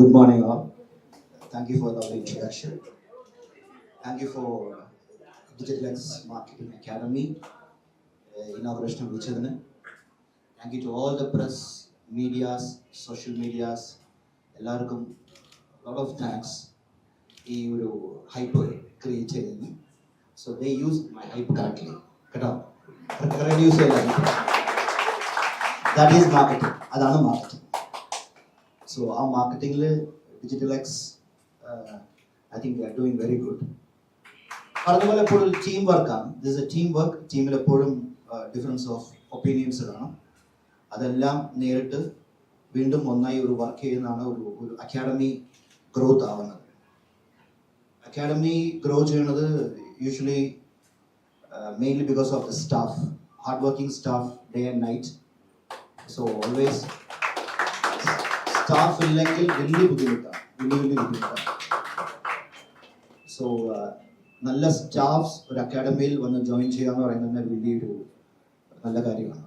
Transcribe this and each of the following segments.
Good morning, all. Thank you for the introduction. Thank you for Digital X Marketing Academy inauguration വിളിച്ചതിന്. Thank you to all the press, medias, social medias. എല്ലാവർക്കും lot of thanks. ഈ ഒരു hype create ചെയ്തതിന്. So they used my hype correctly. കേട്ടോ? Correct use ചെയ്യില്ല. That is marketing. അതാണ് marketing. So our marketing Digital X, I think we are doing very good. പറഞ്ഞപോലെ എപ്പോഴും team വർക്കാണ്. This A team work. ടീമിൽ എപ്പോഴും difference of opinions കാണും. അതെല്ലാം നേരിട്ട് വീണ്ടും ഒന്നായി ഒരു വർക്ക് ചെയ്യുന്നതാണ് ഒരു അക്കാഡമി ഗ്രോത്ത് ആവുന്നത്. അക്കാഡമി ഗ്രോ ചെയ്യുന്നത് usually mainly because of the staff, hard working staff, day and night. So always staff ഇല്ലെങ്കിൽ വലിയ ബുദ്ധിമുട്ടാണ്. സോ നല്ല സ്റ്റാഫ്സ് ഒരു അക്കാഡമിയിൽ വന്ന് ജോയിൻ ചെയ്യുക എന്ന് പറയുന്നത് വലിയൊരു നല്ല കാര്യമാണ്.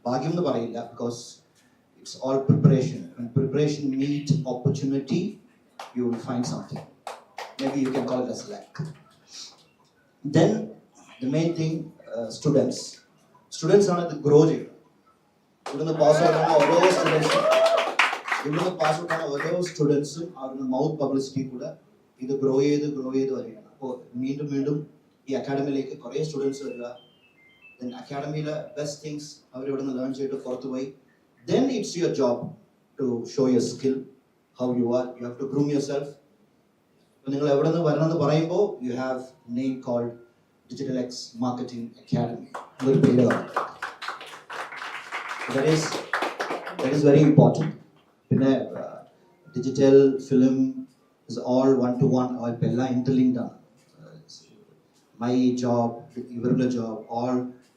ഭാഗ്യം എന്ന് പറയില്ല, because it's all preparation. Preparation meet opportunity, you will find something. Maybe you can call it as luck. Then the main thing, students ആണ് ഇത് ഗ്രോ ചെയ്യുന്നത്. ഇവിടുന്ന് പാസ് ഔട്ടാണ് ഓരോ സ്റ്റുഡൻസും അവരുടെ മൗത്ത് പബ്ലിസിറ്റി കൂടെ ഇത് ഗ്രോ ചെയ്ത് വരികയാണ്. അപ്പോൾ വീണ്ടും ഈ അക്കാഡമിയിലേക്ക് കുറേ സ്റ്റുഡൻസ് വരിക. ദെൻ അക്കാഡമിയിലെ ബെസ്റ്റ് തിങ്സ് അവരിവിടെ നിന്ന് ലേൺ ചെയ്തിട്ട് പുറത്തു പോയി. Then it's your job to show your skill, how you are. You have to groom yourself. നിങ്ങൾ എവിടെ നിന്ന് വരണമെന്ന് പറയുമ്പോൾ you have name called digital X marketing academy എന്നൊരു പേര് കാണും. That is very important. പിന്നെ digital film is all one to one. ഇപ്പം എല്ലാം ഇന്റർലിങ്ക്ഡ് ആണ്. മൈ ജോബ്, ഇവരുടെ job,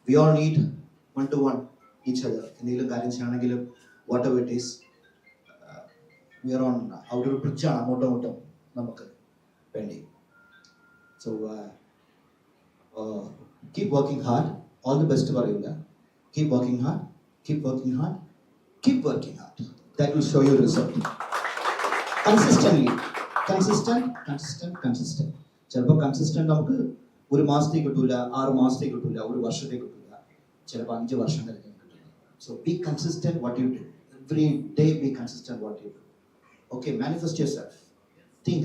we all need one to one each other. എന്തെങ്കിലും കാര്യം ചെയ്യണമെങ്കിലും what ever it is, we are on അവിടെ ഒരു ബ്രിഡ്ജാണ് അങ്ങോട്ടും നമുക്ക് വേണ്ടി. So keep working hard. All the best പറയില്ല. Keep working hard. Keep working hard. Keep working hard. That will show you result. Consistently. Consistent. ചിലപ്പോൾ കൺസിസ്റ്റന്റ് നമുക്ക് ഒരു മാസത്തേക്ക് കിട്ടൂല, 6 മാസത്തേക്ക് കിട്ടൂല, ഒരു വർഷത്തേക്ക് കിട്ടൂല, ചിലപ്പോൾ 5 വർഷം കഴിഞ്ഞ് കിട്ടില്ല. So be consistent what you do. Every day be consistent what you do. Okay, manifest yourself. Think,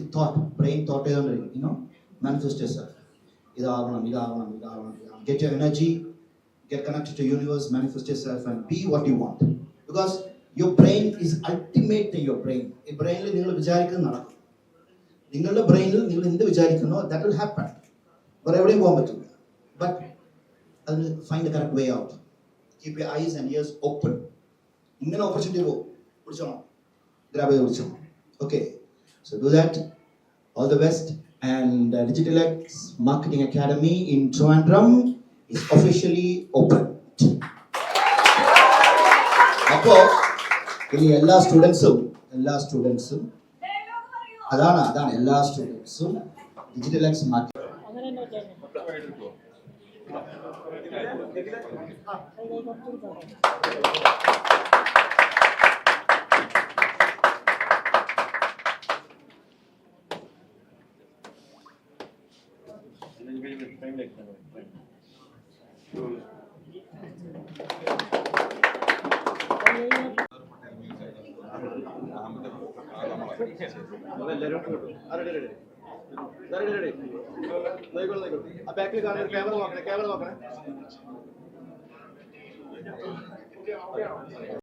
brain thought ചെയ്തോണ്ടിരിക്കും. Manifest yourself. ഇതാവണം. Get your energy. Get connected to universe, manifest yourself and be what you want. Because your brain is ultimate in your brain. ഈ ബ്രെയിനിൽ നിങ്ങൾ വിചാരിക്കുന്നത് നടക്കും. നിങ്ങളുടെ ബ്രെയിനിൽ നിങ്ങൾ എന്ത് വിചാരിക്കുന്നോ that will happen. വേറെ എവിടെയും പോകാൻ പറ്റില്ല. But അതിന് find the correct way out. Keep your eyes and ears open. ഇങ്ങനെ ഓപ്പർച്യൂണിറ്റി പിടിച്ചോണം, ഗ്രാബ് ചെയ്ത് പിടിച്ചോണം. Okay, so do that. All the best. And Digital X Marketing Academy in Trivandrum is officially open. അപ്പോൾ ഇനി എല്ലാ സ്റ്റുഡൻസും അതാണ് എല്ലാ സ്റ്റുഡൻസും digital X marketing ബാക്കിൽ കാണുന്ന camera നോക്കണേ.